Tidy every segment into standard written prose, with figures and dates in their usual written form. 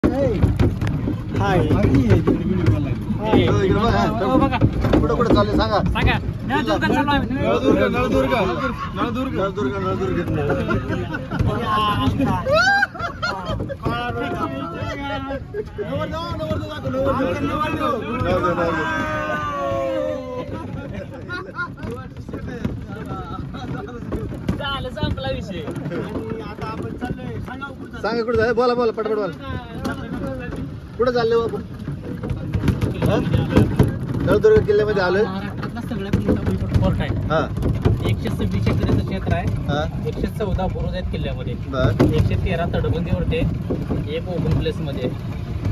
हाय कुठं कुठं चालले सांगा सांगा. नळदुर्ग नळदुर्ग नळदुर्ग नळदुर्ग नळदुर्ग संपला विषय. सांगा कुठं जाय बोला बोला पटपट बोला कुठं चालले बाबू नळदुर्ग किल्ल्यामध्ये आलोय. महाराष्ट्रातला सगळ्यात मोठा भुईकोट फोर्ट आहे. हा 126 एकराचं क्षेत्र आहे. हा 114 बुरुज आहेत किल्ल्यामध्ये. बर 113 तटबंदीवरती एक ओपन प्लेस मध्ये.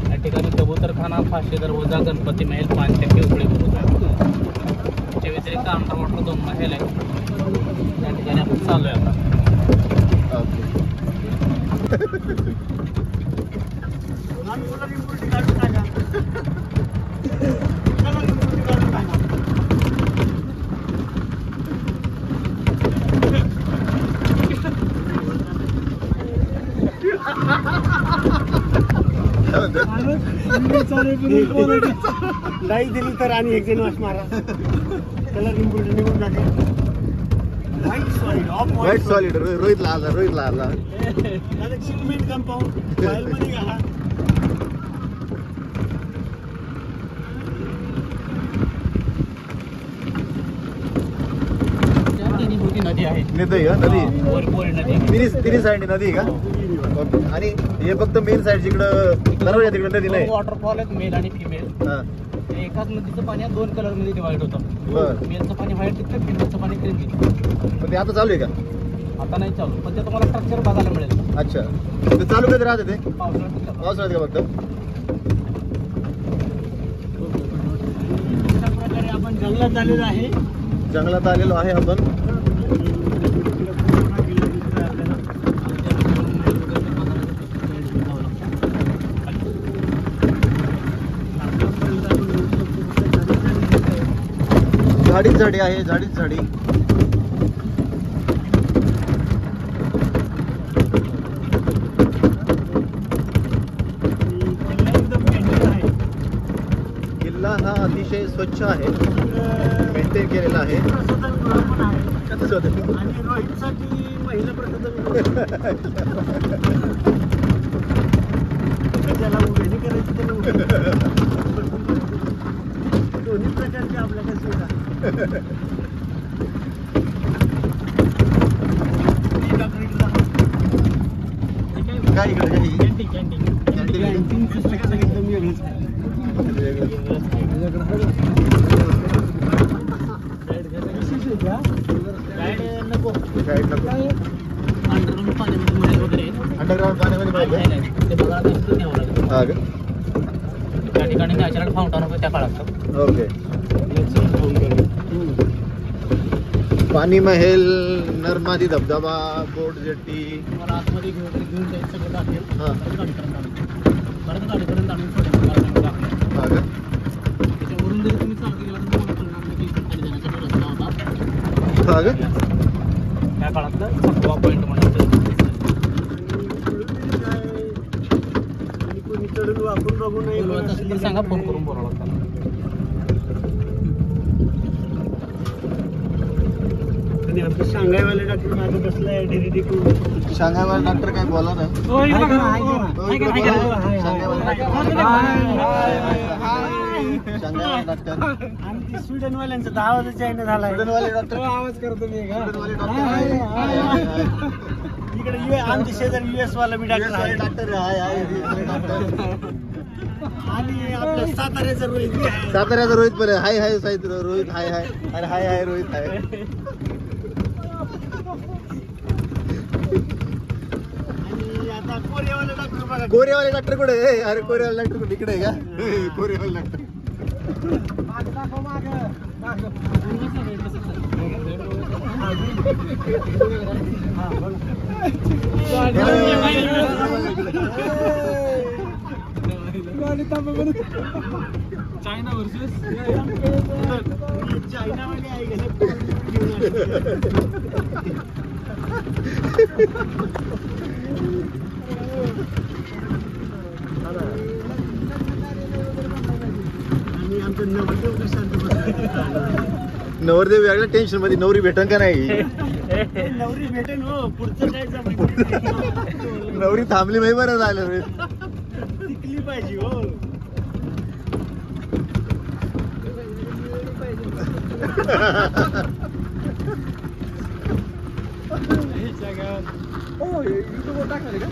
या ठिकाणी कबूतरखाना, फाशी दरवाजा, गणपती महल, 5 उघडे बुरुज आहे. त्याच्या व्यतिरिक्त अंडर वॉटर 2 महल आहे. या ठिकाणी आपण चालू आहे आता. नाही दिली तर आणि एक जण वाश मारा त्याला रिंबुल निघून जाते. व्हाईट सॉलिड रोहित ला आला रोहित ला आला सिमेंट कंपाऊंड फाईल मध्ये घाला. नदी आहे. नदी का नदी बोरी नदी. तिन्ही साईड नदी का ओके. आणि हे फक्त मेन साईड जिकडं नरवड्या तिकडे नदी नाही. वॉटरफॉल आहेत मेल आणि फिमेल. हा एकाच नदीचं पाणी 2 कलर मध्ये डिवाइड होतं. बर मेलचं पाणी व्हाईट दिसतं, फिमेलचं पाणी ग्रीन दिसतं. पण ते आता चालू आहे का? आता नाही चालू, पण ते तुम्हाला स्ट्रक्चर बघायला मिळेल. अच्छा ते चालू कधी राहते ते पावसाळ्यात पावसाळ्यात का फक्त? अशा प्रकारे आपण जंगलात आलेलो आहे. जंगलात आलेलो आहे आपण. झाडीच झाडी आहे झाडीच झाडी. किल्ला हा अतिशय स्वच्छ आहे, मेंटेन केलेला आहे. आणि रोहितसाठी पहिलं प्रसाद त्याला उभेरी करायची त्याला दोन्ही प्रकारचे आपल्याकडे सुविधा. काय इकडे कॅन्टीन सिस्टम एकदम वेगळीच आहे. गाईड नको. अंडरग्राऊंड पाण्यामध्ये महल वगैरे आहे. अंडरग्राऊंड पाण्यामध्ये पाहिजे ते बघा न्यावं लागेल. हा का त्या ठिकाणी नॅचरल फाउंटन होतं त्या काळात. ओके. पाणी महल, नर्मदी धबधबा, बोट जेट्टी. तुम्हाला आतमध्ये घेऊन जायचं सगळं दाखवेल. हा परत गाडीपर्यंत आणून सोडेल. हा का त्याच्यावरून जरी तुम्ही चालत गेला तर तुम्हाला कळणार नाही की खाली जाण्याचा रस्ता होता. हा का त्या काळातलं 7वा पॉईंट म्हणायचं. आणि कोणी चढून वापरून बघू नये बोलवायचं असेल तर सांगा, फोन करून बोलावं लागतं. आणि आमचं सांगायवाले डॉक्टर माझं बसलाय डेरिडी करून. सांगायला डॉक्टर काय बोला ना. सांगायला डॉक्टर आणि ती स्वीडनवाल्यांचा 10 वाजता चायना झालाय. स्वीडनवाले डॉक्टर आवाज करतो मी का स्वीडनवाले डॉक्टर हाय इकडे आमच्या शेजारी US वाला मी डॉक्टर आहे. डॉक्टर हाय हाय डॉक्टर. आणि आपल्या साताऱ्याचा रोहित बी आहे. साताऱ्याचा रोहित पण आहे. हाय हाय साहित्य रोहित हाय हाय अरे हाय हाय रोहित हाय. आणि आता कोरियावाले डॉक्टर बघा. कोरेवाले डॉक्टर कुठे आहे? अरे कोरेवाले डॉक्टर कुठे इकडे आहे का? कोरेवाले डॉक्टर चायना वर्सेस चायनावाले आहे गेले. आणि आमचं नवरदेव कसं शांत बसलं. नवरदेव वेगळ्या टेन्शन मध्ये, नवरी भेटन का नाही. नवरी भेटेन हो, पुढचं काय जमायचं. नवरी थांबली नाही, बरं झालं. टिकली पाहिजे हो.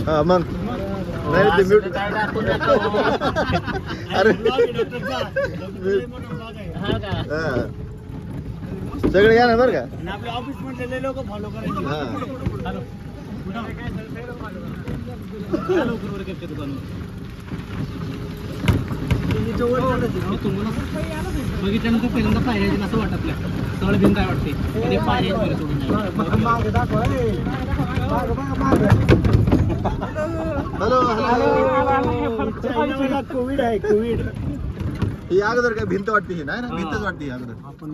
हा मग नाही ते म्यूट. काय दाखवून देतो. अरे हा का? हा. सगळे या ना बरं का. आणि आपल्या ऑफिस मधले लोक फॉलो करायचे. हा. हॅलो. लवकर वर कॅप्चर दुकानावर. बघितल्यानंतर पहिल्यांदा पाहिजे असं वाटत नाही. स्थळ भिंत काय वाटते ते पाहिजे सोडून हॅलो चायनाला कोविड आहे, कोविड. ही अगोदर काय भिंत वाटते, ही नाही ना, भिंतच वाटते ही अगोदर. आपण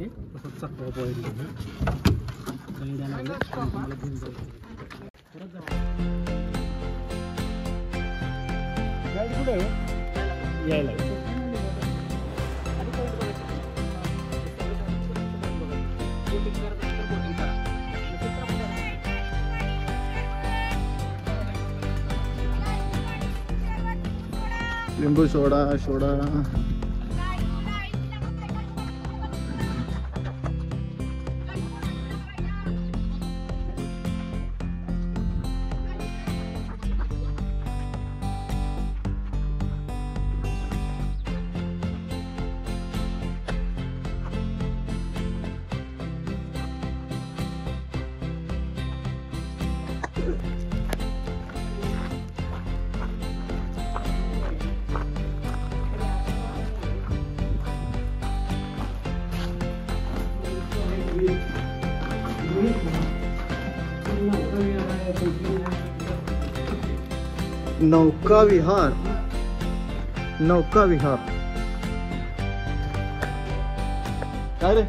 कुठे यायला लिंबू सोडा सोडा. नौका विहार, नौका विहार काय रे.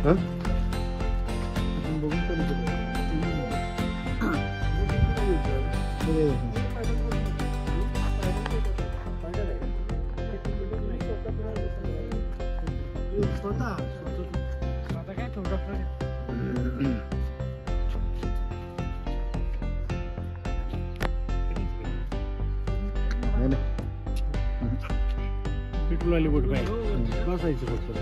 हा? पेट्रोल वाली बोट काय बसायचं फक्त.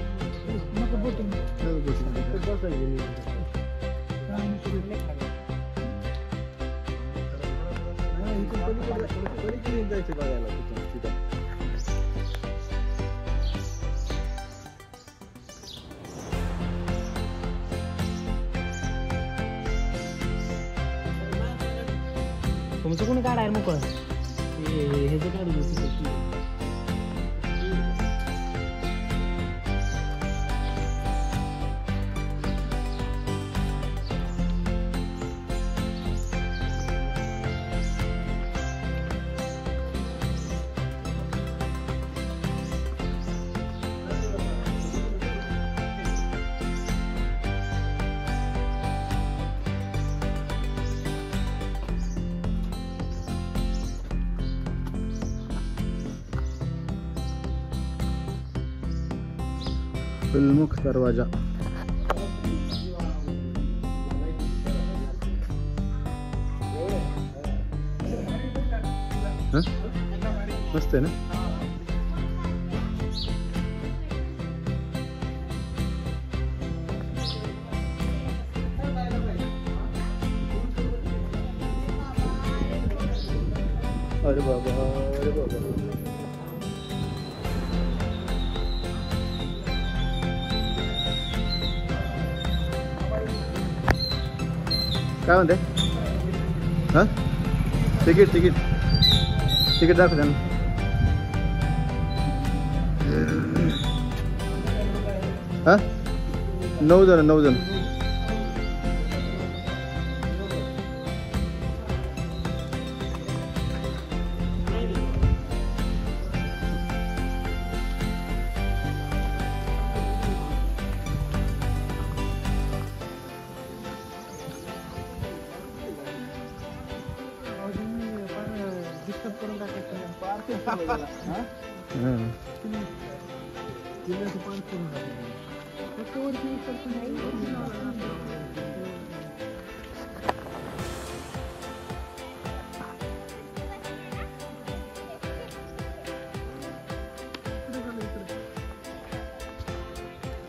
तुमचं कोणी काढाय मोकळं हे जे काढून गुलमुख दरवाजा. हा? मस्त आहे ना. अरे बाबा, अरे बाबा. काय म्हणते. हा तिकीट तिकीट तिकीट दाखव त्यांना. हा 9 जण 9 जण.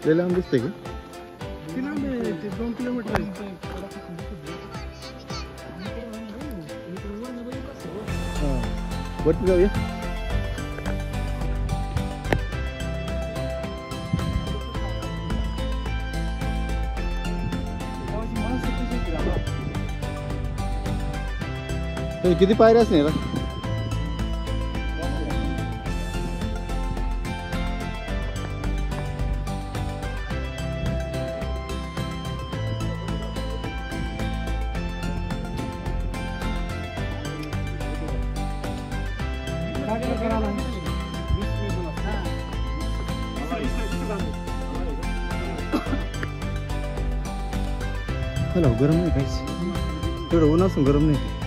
लय लांब दिसते की 2 किलोमीटर वरती जाऊया. किती पायऱ्याच नाही ना. हॅलो गरम नाही काहीच तेवढं ऊन असून गरम नाही.